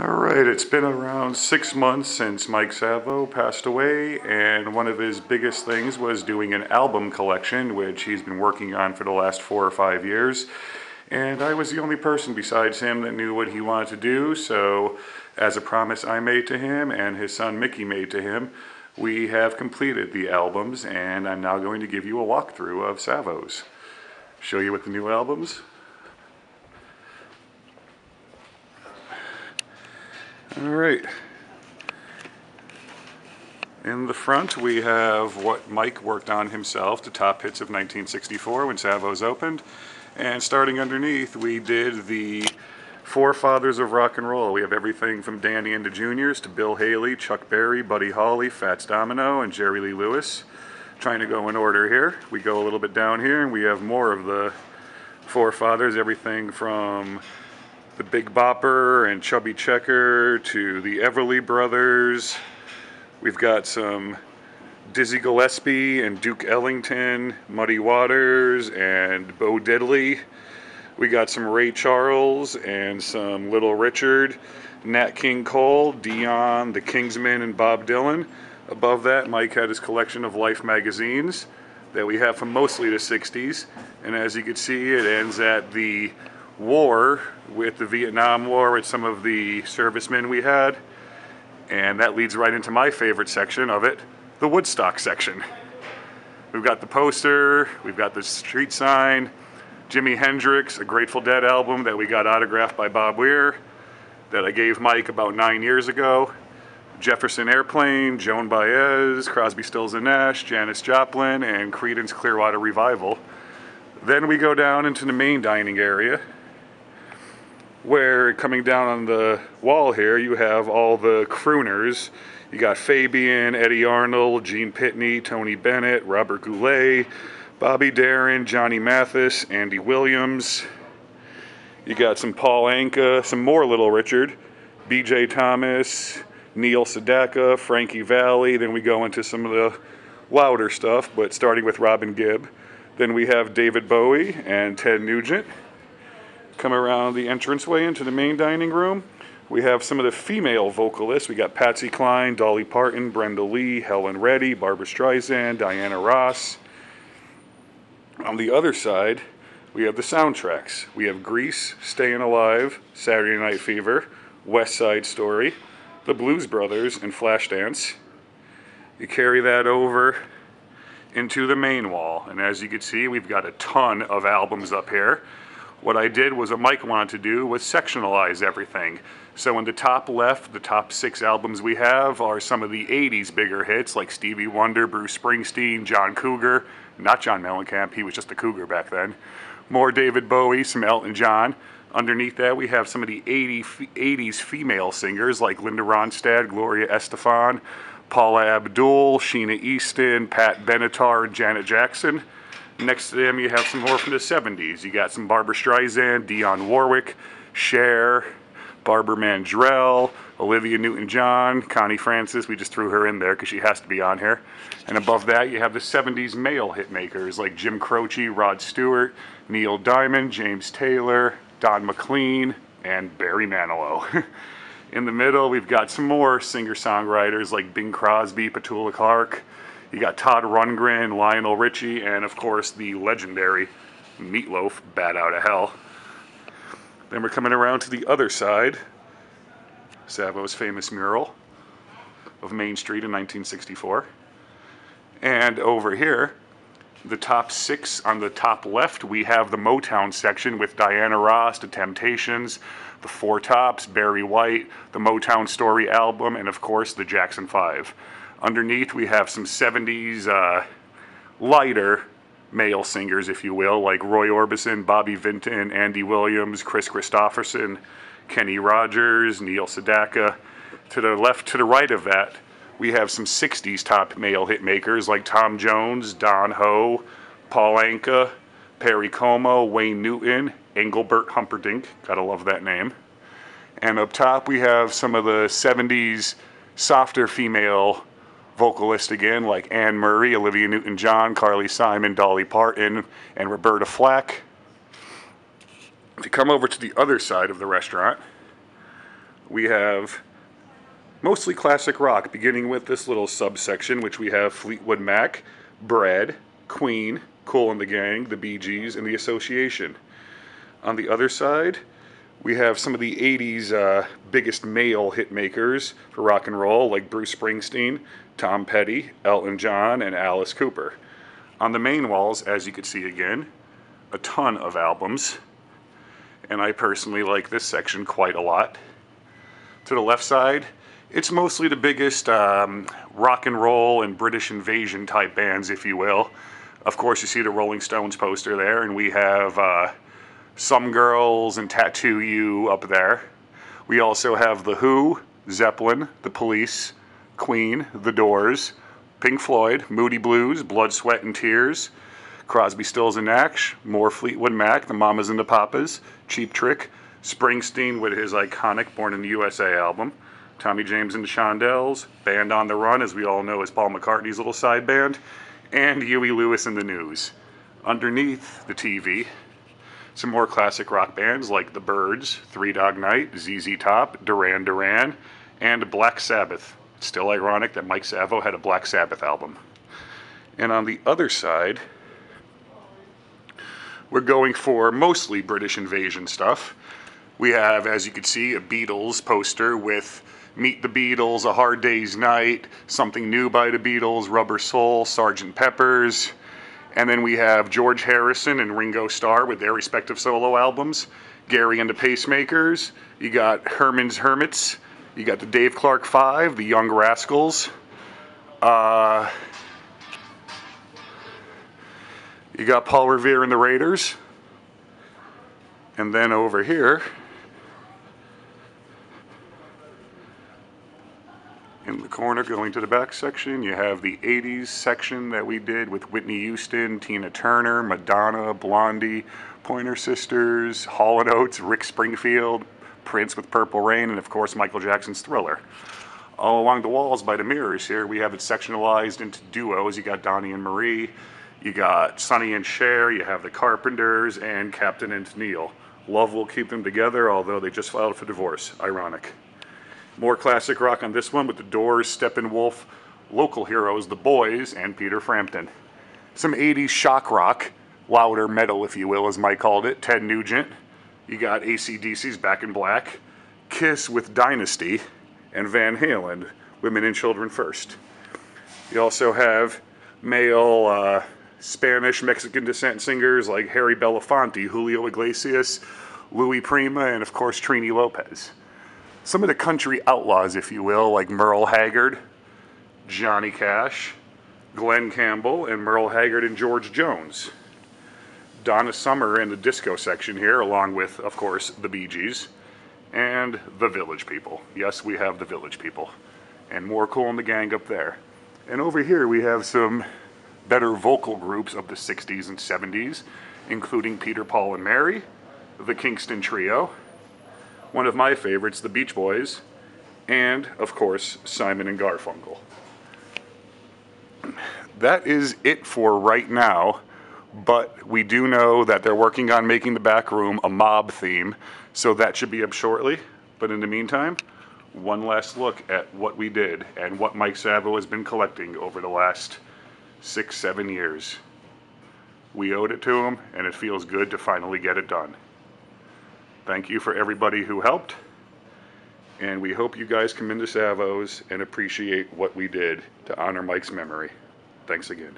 Alright, it's been around 6 months since Mike Savos passed away, and one of his biggest things was doing an album collection, which he's been working on for the last 4 or 5 years. And I was the only person besides him that knew what he wanted to do, so as a promise I made to him and his son Mickey made to him, we have completed the albums, and I'm now going to give you a walkthrough of Savos. Show you what the new albums. Alright, in the front we have what Mike worked on himself, the top hits of 1964 when Savos opened, and starting underneath we did the forefathers of rock and roll. We have everything from Danny and the Juniors to Bill Haley, Chuck Berry, Buddy Holly, Fats Domino, and Jerry Lee Lewis. Trying to go in order here. We go a little bit down here and we have more of the forefathers, everything from the Big Bopper and Chubby Checker to the Everly Brothers. We've got some Dizzy Gillespie and Duke Ellington, Muddy Waters and Bo Diddley. We got some Ray Charles and some Little Richard, Nat King Cole, Dion, the Kingsmen, and Bob Dylan. Above that, Mike had his collection of Life magazines that we have from mostly the 60s. And as you can see, it ends at the war with the Vietnam War with some of the servicemen we had, and that leads right into my favorite section of it, the Woodstock section. We've got the poster, we've got the street sign, Jimi Hendrix, a Grateful Dead album that we got autographed by Bob Weir that I gave Mike about 9 years ago, Jefferson Airplane, Joan Baez, Crosby, Stills and Nash, Janis Joplin, and Creedence Clearwater Revival. Then we go down into the main dining area, where coming down on the wall here you have all the crooners. You got Fabian, Eddie Arnold, Gene Pitney, Tony Bennett, Robert Goulet, Bobby Darin, Johnny Mathis, Andy Williams. You got some Paul Anka, some more Little Richard, B.J. Thomas, Neil Sedaka, Frankie Valli. Then we go into some of the louder stuff, but starting with Robin Gibb. Then we have David Bowie and Ted Nugent. Come around the entranceway into the main dining room. We have some of the female vocalists. We got Patsy Cline, Dolly Parton, Brenda Lee, Helen Reddy, Barbra Streisand, Diana Ross. On the other side, we have the soundtracks. We have Grease, Stayin' Alive, Saturday Night Fever, West Side Story, The Blues Brothers, and Flashdance. You carry that over into the main wall, and as you can see, we've got a ton of albums up here. What I did was what Mike wanted to do was sectionalize everything. So in the top left, the top 6 albums we have are some of the 80s bigger hits like Stevie Wonder, Bruce Springsteen, John Cougar, not John Mellencamp, he was just a cougar back then. More David Bowie, some Elton John. Underneath that we have some of the 80s female singers like Linda Ronstadt, Gloria Estefan, Paula Abdul, Sheena Easton, Pat Benatar, and Janet Jackson. Next to them you have some more from the 70s. You got some Barbra Streisand, Dionne Warwick, Cher, Barbara Mandrell, Olivia Newton-John, Connie Francis. We just threw her in there because she has to be on here. And above that you have the 70s male hitmakers like Jim Croce, Rod Stewart, Neil Diamond, James Taylor, Don McLean, and Barry Manilow. In the middle we've got some more singer-songwriters like Bing Crosby, Petula Clark. You got Todd Rundgren, Lionel Richie, and of course the legendary Meatloaf, Bat Out of Hell. Then we're coming around to the other side, Savos' famous mural of Main Street in 1964. And over here, the top 6 on the top left, we have the Motown section with Diana Ross, The Temptations, the Four Tops, Barry White, the Motown Story album, and of course the Jackson 5. Underneath we have some 70s lighter male singers, if you will, like Roy Orbison, Bobby Vinton, Andy Williams, Chris Christopherson, Kenny Rogers, Neil Sedaka. To the left, to the right of that, we have some 60s top male hit makers like Tom Jones, Don Ho, Paul Anka, Perry Como, Wayne Newton, Engelbert Humperdinck, gotta love that name. And up top we have some of the 70s softer female vocalists again, like Anne Murray, Olivia Newton-John, Carly Simon, Dolly Parton, and Roberta Flack. If you come over to the other side of the restaurant, we have mostly classic rock, beginning with this little subsection, which we have Fleetwood Mac, Brad, Queen, Kool and the Gang, the Bee Gees, and the Association. On the other side, we have some of the 80s biggest male hit makers for rock and roll, like Bruce Springsteen, Tom Petty, Elton John, and Alice Cooper. On the main walls, as you can see again, a ton of albums, and I personally like this section quite a lot. To the left side, it's mostly the biggest rock and roll and British invasion type bands, if you will. Of course, you see the Rolling Stones poster there, and we have Some Girls and Tattoo You up there. We also have The Who, Zeppelin, The Police, Queen, The Doors, Pink Floyd, Moody Blues, Blood, Sweat and Tears, Crosby, Stills and Nash, more Fleetwood Mac, The Mamas and the Papas, Cheap Trick, Springsteen with his iconic Born in the USA album, Tommy James and the Shondells, Band on the Run, as we all know, is Paul McCartney's little side band, and Huey Lewis and the News. Underneath the TV, some more classic rock bands like The Byrds, Three Dog Night, ZZ Top, Duran Duran, and Black Sabbath. It's still ironic that Mike Savo had a Black Sabbath album. And on the other side, we're going for mostly British invasion stuff. We have, as you can see, a Beatles poster with Meet the Beatles, A Hard Day's Night, Something New by the Beatles, Rubber Soul, Sgt. Pepper's. And then we have George Harrison and Ringo Starr with their respective solo albums. Gary and the Pacemakers. You got Herman's Hermits. You got the Dave Clark Five, the Young Rascals. You got Paul Revere and the Raiders. And then over here, in the corner going to the back section, you have the 80s section that we did with Whitney Houston, Tina Turner, Madonna, Blondie, Pointer Sisters, Hall & Oates, Rick Springfield, Prince with Purple Rain, and of course Michael Jackson's Thriller. All along the walls by the mirrors here, we have it sectionalized into duos. You got Donnie and Marie, you got Sonny and Cher, you have the Carpenters, and Captain and Neil. Love will keep them together, although they just filed for divorce. Ironic. More classic rock on this one with the Doors, Steppenwolf, local heroes, The Boys, and Peter Frampton. Some 80s shock rock, louder metal if you will, as Mike called it, Ted Nugent. You got AC/DC's Back in Black, Kiss with Dynasty, and Van Halen, Women and Children First. You also have male Spanish, Mexican descent singers like Harry Belafonte, Julio Iglesias, Louis Prima, and of course Trini Lopez. Some of the country outlaws, if you will, like Merle Haggard, Johnny Cash, Glenn Campbell, and Merle Haggard and George Jones. Donna Summer in the disco section here, along with, of course, the Bee Gees, and the Village People. Yes, we have the Village People. And more Kool and the Gang up there. And over here we have some better vocal groups of the 60s and 70s, including Peter, Paul, and Mary, the Kingston Trio, one of my favorites, the Beach Boys, and, of course, Simon and Garfunkel. That is it for right now, but we do know that they're working on making the back room a mob theme, so that should be up shortly. But in the meantime, one last look at what we did and what Mike Savo has been collecting over the last 6-7 years. We owed it to him, and it feels good to finally get it done. Thank you for everybody who helped, and we hope you guys come into Savos and appreciate what we did to honor Mike's memory. Thanks again.